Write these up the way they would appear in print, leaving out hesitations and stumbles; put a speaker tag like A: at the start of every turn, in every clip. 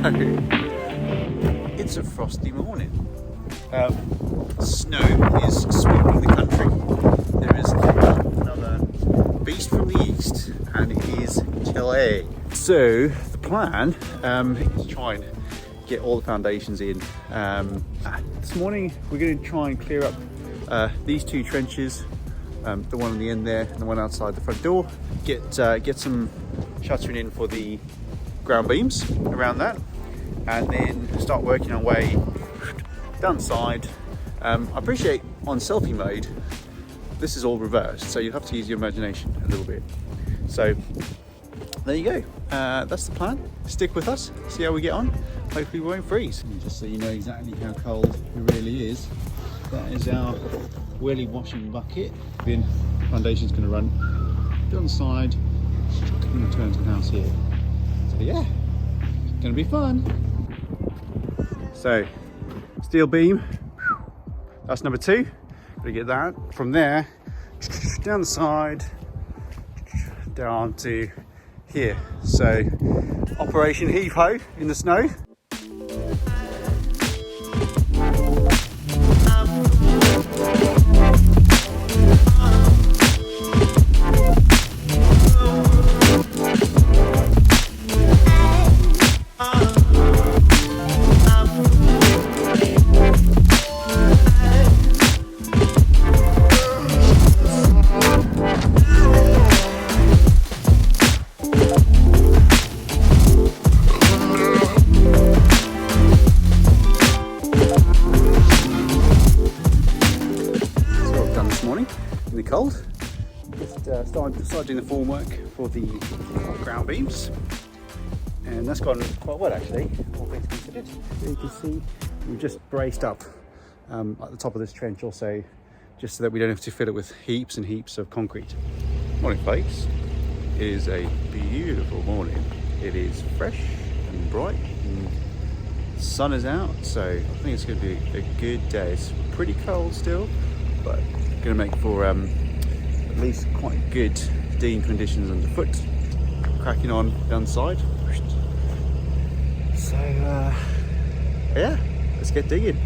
A: It's a frosty morning. Snow is sweeping the country. There is another beast from the east, and it is Chile. So the plan is to try and get all the foundations in. This morning we're going to try and clear up these two trenches, the one on the end there and the one outside the front door. Get some shuttering in for the ground beams around that, and then start working our way down the side. I appreciate on selfie mode this is all reversed, so you have to use your imagination a little bit. So there you go. That's the plan. Stick with us, see how we get on. Hopefully we won't freeze. And just so you know exactly how cold it really is, that is our welly washing bucket. Then the foundation's going to run down the side and return to the house here. So yeah, it's going to be fun. So steel beam, that's number 2. Gotta get that from there down the side down to here. So Operation Heave Ho in the snow. In the cold, just started doing the formwork for the ground beams, and that's gone quite well actually, all things considered. So you can see we've just braced up at the top of this trench also, just so that we don't have to fill it with heaps and heaps of concrete. Morning folks, it is a beautiful morning. It is fresh and bright and the sun is out, so I think it's going to be a good day. It's pretty cold still, but going to make for at least quite good digging conditions underfoot. Cracking on down the side. So yeah, let's get digging.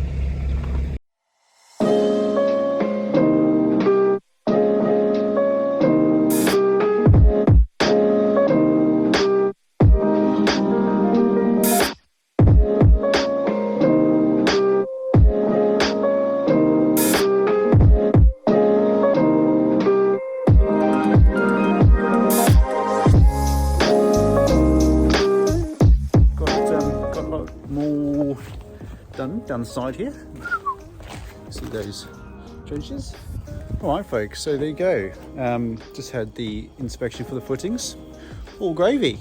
A: Down the side here, see those trenches. All right folks, so there you go. Just had the inspection for the footings, all gravy.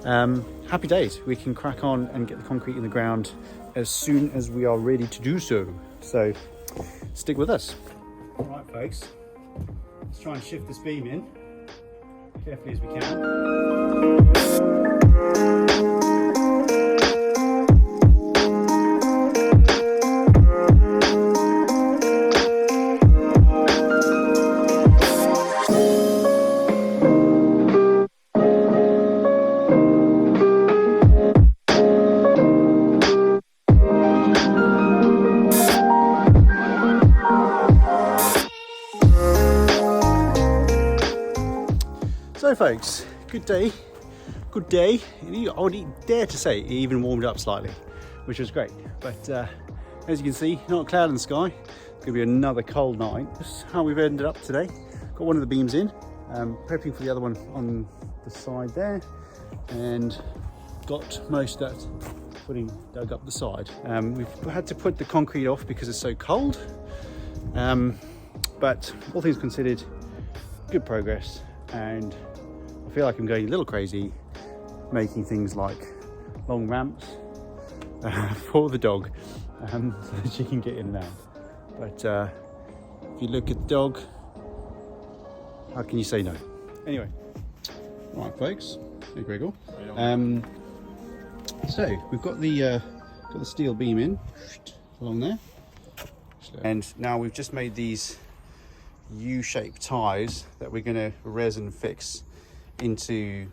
A: Happy days, we can crack on and get the concrete in the ground as soon as we are ready to do so. So stick with us. All right folks, let's try and shift this beam in carefully as we can. So folks, good day. I would dare to say it even warmed up slightly, which was great. But as you can see, not a cloud in the sky. It's gonna be another cold night. This is how we've ended up today. Got one of the beams in, prepping for the other one on the side there, and got most of that footing dug up the side. We've had to put the concrete off because it's so cold, but all things considered, good progress. And I feel like I'm going a little crazy making things like long ramps for the dog so that she can get in and out. But if you look at the dog, how can you say no? Anyway, all right folks, hey Gregor. So we've got the steel beam in along there, and now we've just made these U-shaped ties that we're going to resin fix into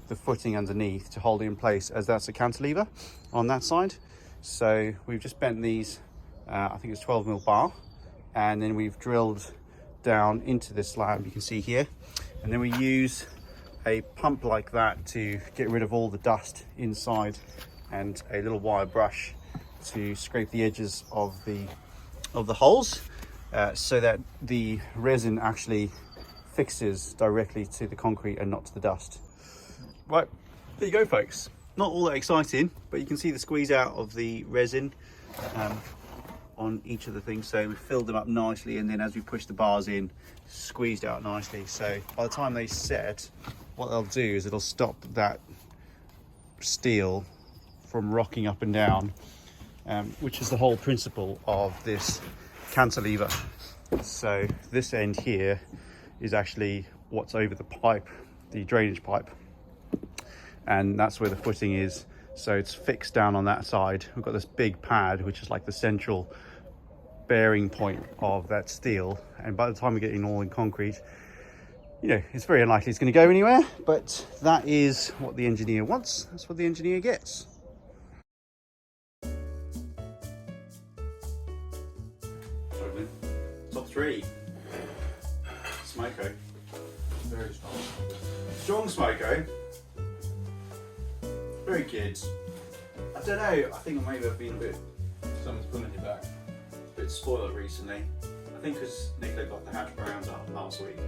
A: the footing underneath to hold it in place, as that's a cantilever on that side. So we've just bent these, I think it's 12mm bar, and then we've drilled down into this slab, you can see here, and then we use a pump like that to get rid of all the dust inside, and a little wire brush to scrape the edges of the holes, so that the resin actually fixes directly to the concrete and not to the dust. Right, there you go folks. Not all that exciting, but you can see the squeeze out of the resin on each of the things. So we filled them up nicely, and then as we push the bars in, squeezed out nicely. So by the time they set, what they'll do is it'll stop that steel from rocking up and down, which is the whole principle of this cantilever. So this end here is actually what's over the pipe, the drainage pipe, and that's where the footing is. So it's fixed down on that side. We've got this big pad, which is like the central bearing point of that steel, and by the time we get in all in concrete, you know, it's very unlikely it's going to go anywhere, but that is what the engineer wants. That's what the engineer gets. Top 3. Smoko.
B: Very
A: Strong
B: strong.
A: smoko. Very good. I don't know, I think I maybe have been a bit
B: Someone's pulling you back.
A: spoiled recently. I think because Nicola got the hash browns up last week.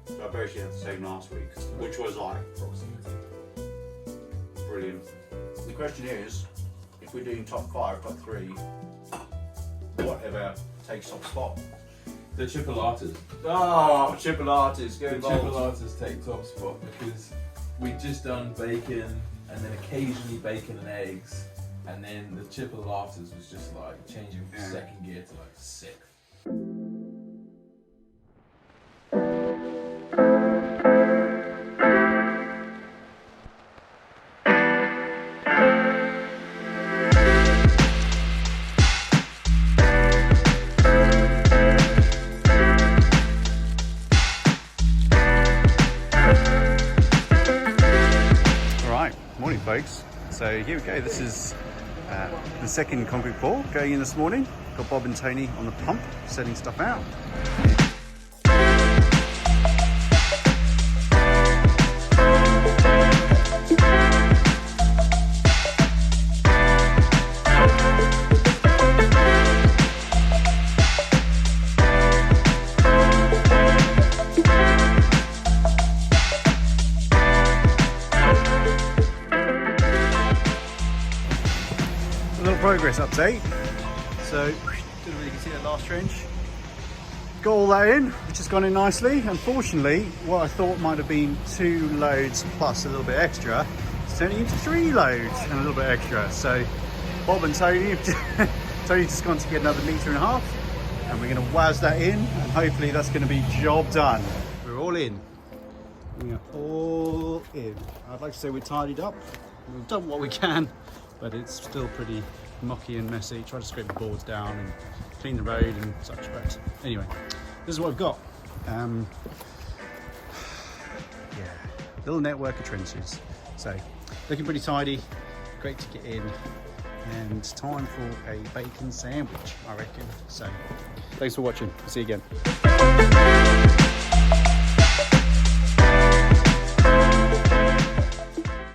A: So I basically had the same last week, which was like
B: Proximity.
A: brilliant. The question is, if we're doing top 5, top 3, whatever takes top spot.
B: The chipolatas.
A: Oh, chipolatas, go
B: The
A: involved.
B: chipolatas take top spot because we've just done bacon and then occasionally bacon and eggs, and then the chipolatas was just like changing from second gear to like 6th.
A: Morning folks, so here we go. This is the second concrete pour going in this morning. Got Bob and Tony on the pump setting stuff out. Progress update. So, don't know if you can see that last trench. Got all that in, which has gone in nicely. Unfortunately, what I thought might have been 2 loads plus a little bit extra, it's turning into 3 loads and a little bit extra. So, Bob and Tony, Tony's just gone to get another 1.5 meters, and we're going to waz that in, and hopefully that's going to be job done. We're all in. We are all in. I'd like to say we're tidied up. We've done what we can, but it's still pretty mucky and messy. Try to scrape the boards down and clean the road and such, but anyway, this is what I've got. Yeah, little network of trenches. So looking pretty tidy, great to get in, and time for a bacon sandwich, I reckon. So thanks for watching, see you again.